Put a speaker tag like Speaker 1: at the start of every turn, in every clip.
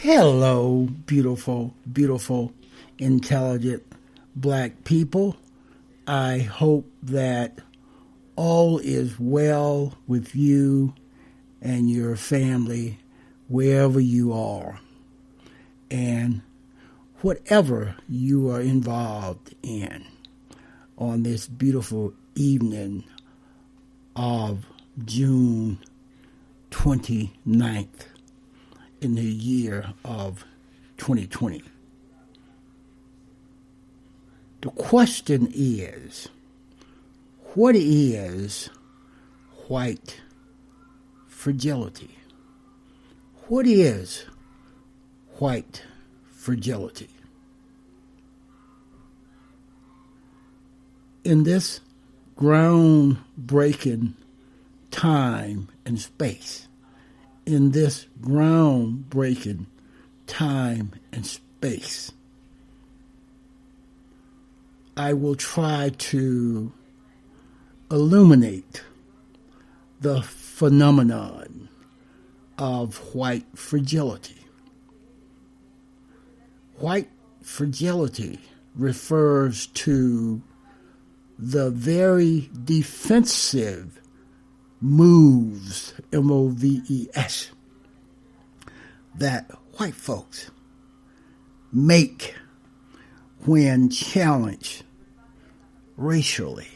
Speaker 1: Hello, beautiful, beautiful, intelligent black people. I hope that all is well with you and your family wherever you are and whatever you are involved in on this beautiful evening of June 29th in the year of 2020. The question is, what is white fragility? What is white fragility? In this groundbreaking time and space, in this groundbreaking time and space, I will try to illuminate the phenomenon of white fragility. White fragility refers to the very defensive moves, MOVES, that white folks make when challenged racially,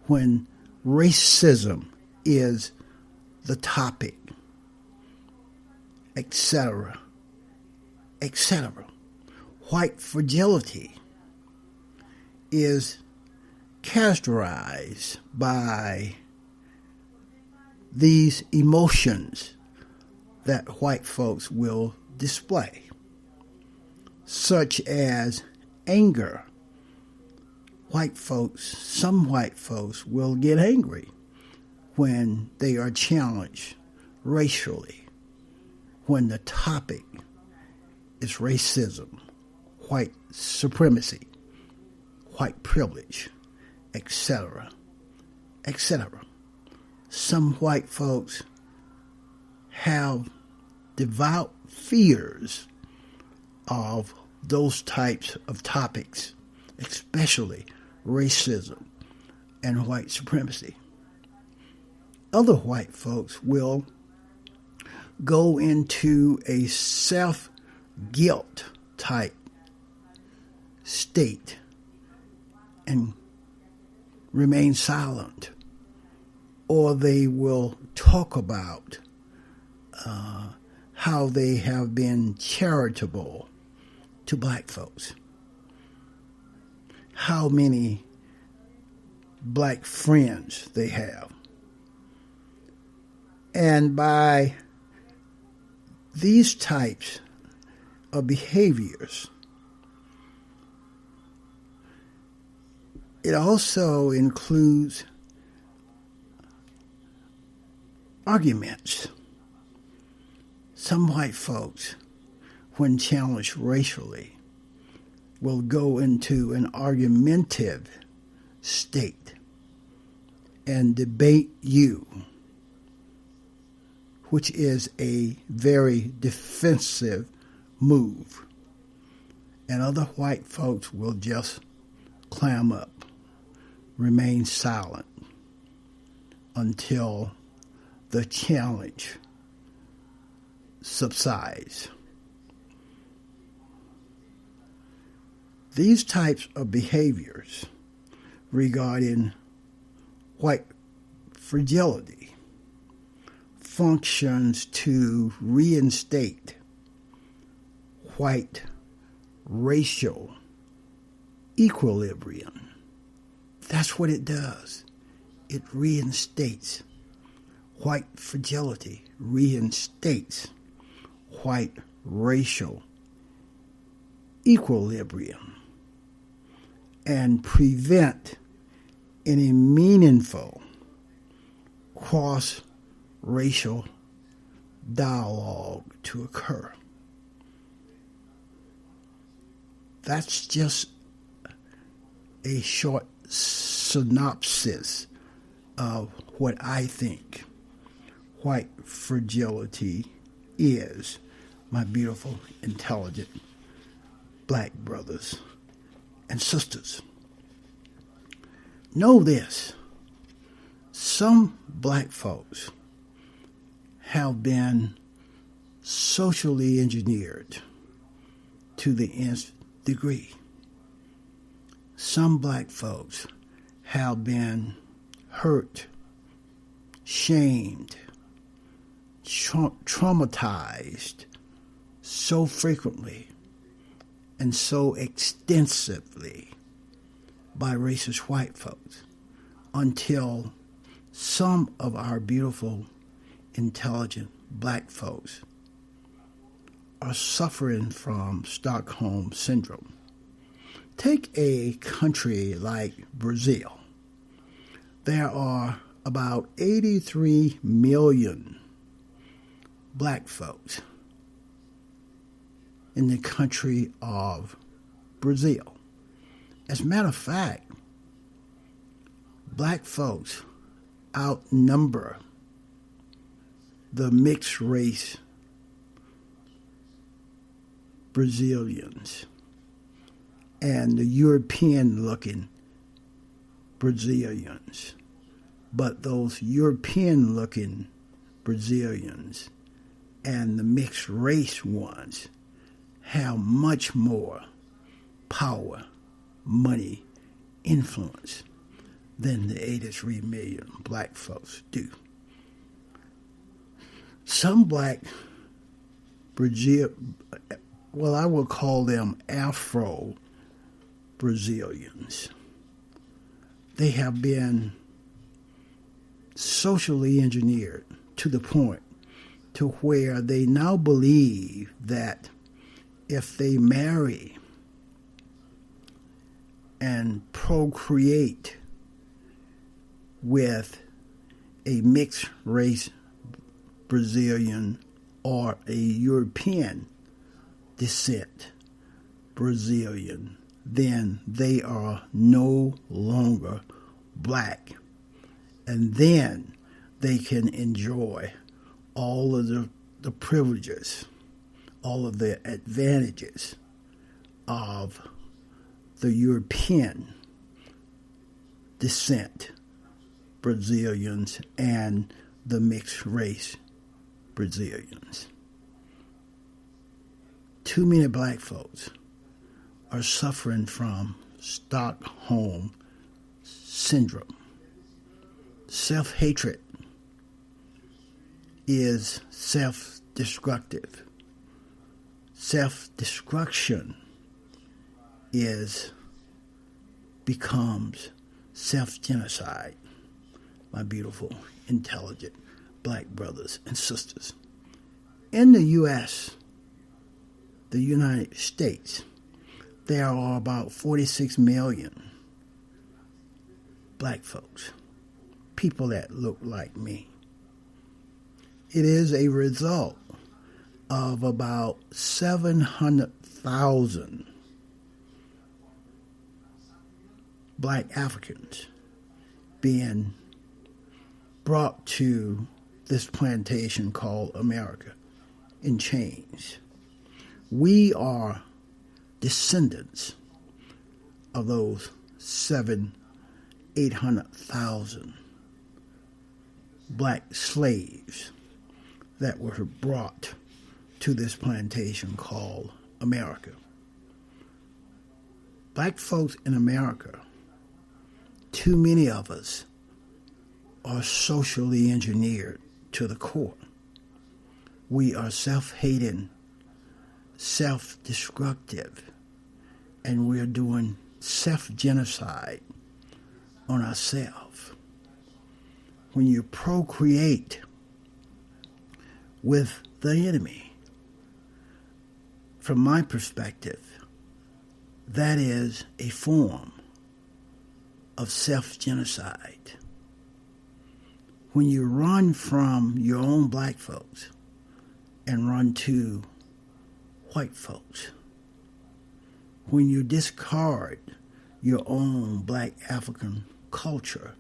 Speaker 1: when racism is the topic, etc., etc. White fragility is characterized by these emotions that white folks will display, such as anger. Some white folks will get angry when they are challenged racially, when the topic is racism, white supremacy, white privilege, etc., etc. Some white folks have devout fears of those types of topics, especially racism and white supremacy. Other white folks will go into a self-guilt type state and remain silent, or they will talk about how they have been charitable to black folks, how many black friends they have. And by these types of behaviors, it also includes arguments. Some white folks, when challenged racially, will go into an argumentative state and debate you, which is a very defensive move. And other white folks will just clam up, remain silent until the challenge subsides. These types of behaviors regarding white fragility functions to reinstate white racial equilibrium. That's what it does. It reinstates white fragility, reinstates white racial equilibrium, and prevent any meaningful cross-racial dialogue to occur. That's just a short synopsis of what I think white fragility is. my beautiful, intelligent black brothers and sisters. Know this: some black folks have been socially engineered to the nth degree. Some black folks have been hurt, shamed, traumatized so frequently and so extensively by racist white folks until some of our beautiful, intelligent black folks are suffering from Stockholm Syndrome. Take a country like Brazil. There are about 83 million black folks in the country of Brazil. As a matter of fact, black folks outnumber the mixed race Brazilians and the European-looking Brazilians. But those European-looking Brazilians and the mixed race ones have much more power, money, influence than the 83 million black folks do. Some black I will call them Afro-Brazilians. They have been socially engineered to the point to where they now believe that if they marry and procreate with a mixed race Brazilian or a European descent Brazilian, then they are no longer black. And then they can enjoy all of the privileges, all of the advantages of the European descent Brazilians and the mixed race Brazilians. Too many black folks are suffering from Stockholm Syndrome. Self-hatred is self-destructive. Self-destruction becomes self-genocide, my beautiful, intelligent black brothers and sisters. In the U.S., the United States, there are about 46 million black folks, people that look like me. It is a result of about 700,000 black Africans being brought to this plantation called America in chains. We are descendants of those 800,000 black slaves that were brought to this plantation called America. Black folks in America, too many of us are socially engineered to the core. We are self-hating, self-destructive, and we're doing self-genocide on ourselves. When you procreate with the enemy, from my perspective, that is a form of self-genocide. When you run from your own black folks and run to white folks, when you discard your own black African culture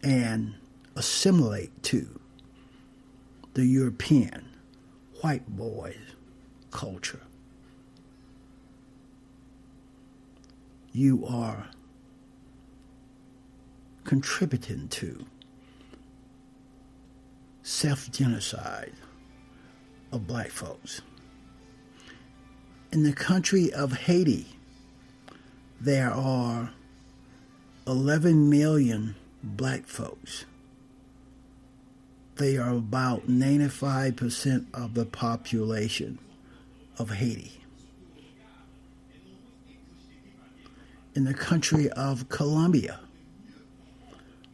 Speaker 1: and assimilate to the European, white boy culture. You are contributing to self-genocide of black folks. In the country of Haiti, there are 11 million black folks. They are about 95% of the population of Haiti. In the country of Colombia,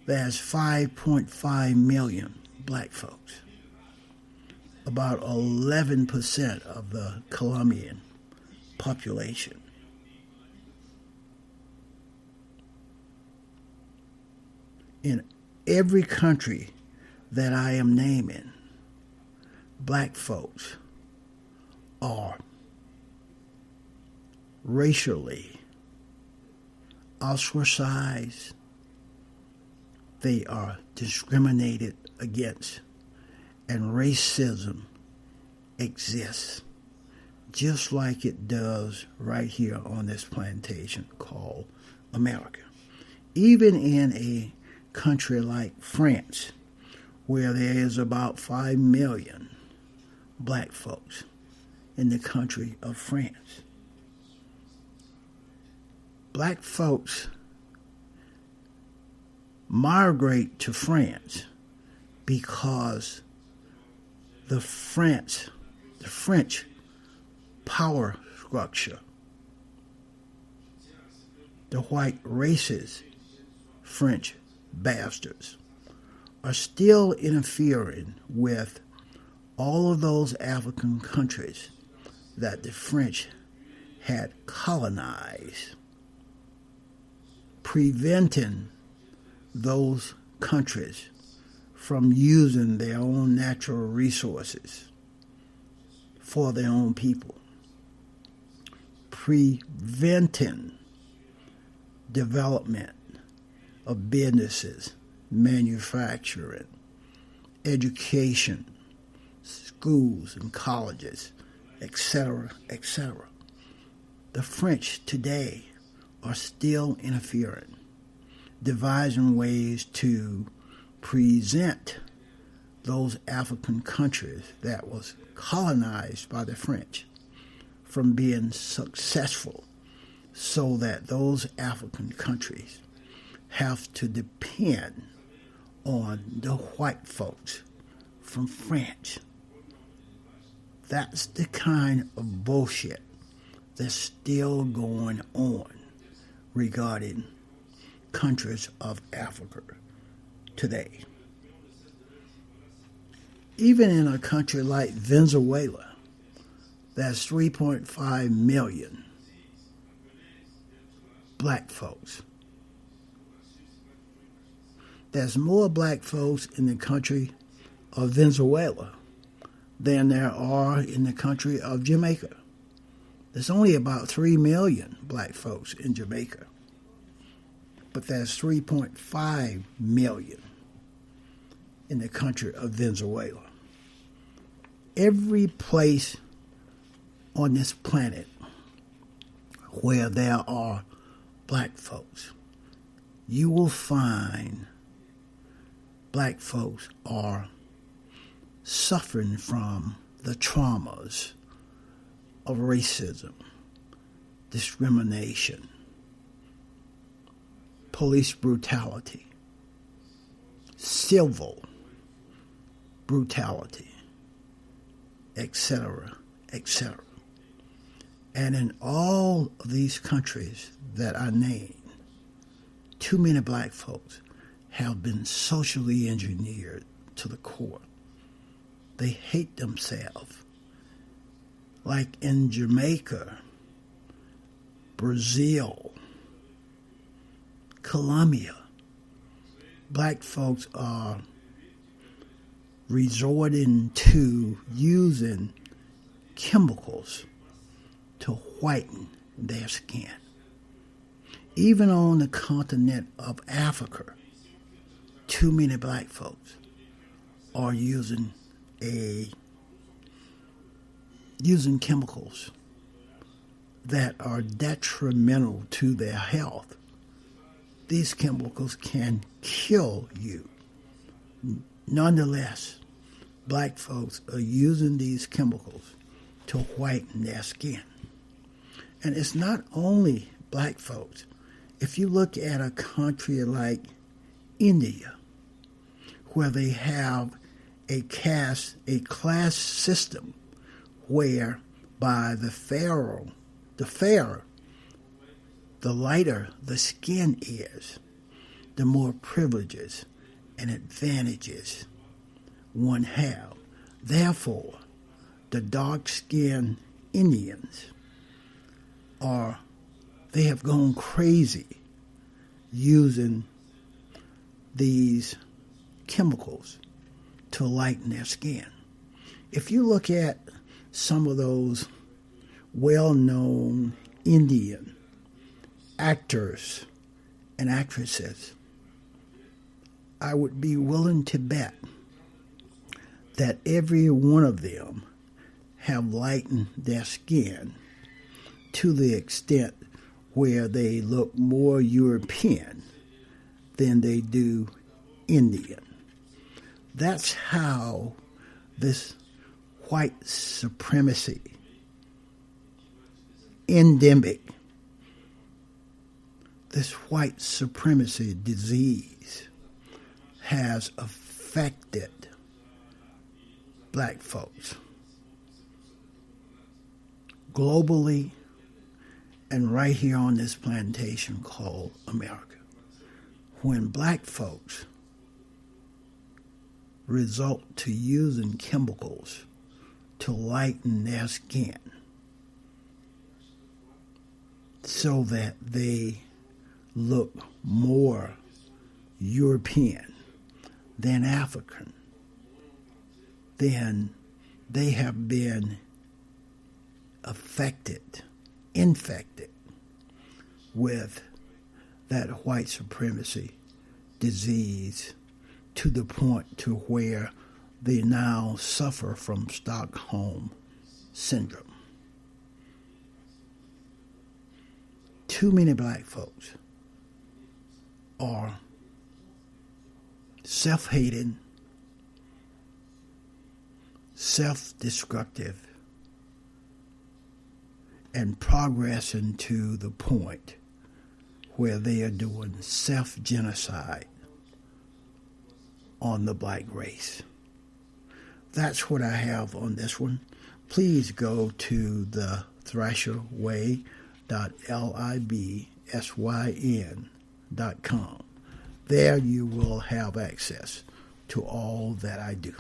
Speaker 1: there's 5.5 million black folks. About 11% of the Colombian population. In every country that I am naming, black folks are racially ostracized. They are discriminated against, and racism exists just like it does right here on this plantation called America. Even in a country like France, where there is about 5 million black folks in the country of France. Black folks migrate to France because the French power structure, the white racist French bastards, are still interfering with all of those African countries that the French had colonized, preventing those countries from using their own natural resources for their own people, preventing development of businesses, manufacturing, education, schools and colleges, etc., etc. The French today are still interfering, devising ways to present those African countries that was colonized by the French from being successful, so that those African countries have to depend on the white folks from France. That's the kind of bullshit that's still going on regarding countries of Africa today. Even in a country like Venezuela, there's 3.5 million black folks. There's more black folks in the country of Venezuela than there are in the country of Jamaica. There's only about 3 million black folks in Jamaica, but there's 3.5 million in the country of Venezuela. Every place on this planet where there are black folks, you will find black folks are suffering from the traumas of racism, discrimination, police brutality, civil brutality, etc., etc. And in all of these countries that I named, too many black folks have been socially engineered to the core. They hate themselves. Like in Jamaica, Brazil, Colombia, black folks are resorting to using chemicals to whiten their skin. Even on the continent of Africa, too many black folks are using a using chemicals that are detrimental to their health. These chemicals can kill you. Nonetheless, black folks are using these chemicals to whiten their skin. And it's not only black folks. If you look at a country like India, where they have a class system where by the fairer the lighter the skin is, the more privileges and advantages one have. Therefore, the dark-skinned Indians they have gone crazy using these chemicals to lighten their skin. If you look at some of those well-known Indian actors and actresses, I would be willing to bet that every one of them have lightened their skin to the extent where they look more European than they do Indian. That's how this white supremacy endemic, this white supremacy disease has affected black folks globally and right here on this plantation called America. When black folks resort to using chemicals to lighten their skin so that they look more European than African, then they have been infected with that white supremacy disease to the point to where they now suffer from Stockholm syndrome. Too many black folks are self-hating, self-destructive, and progressing to the point where they are doing self-genocide on the black race. That's what I have on this one. Please go to the thrasherway.libsyn.com. There you will have access to all that I do.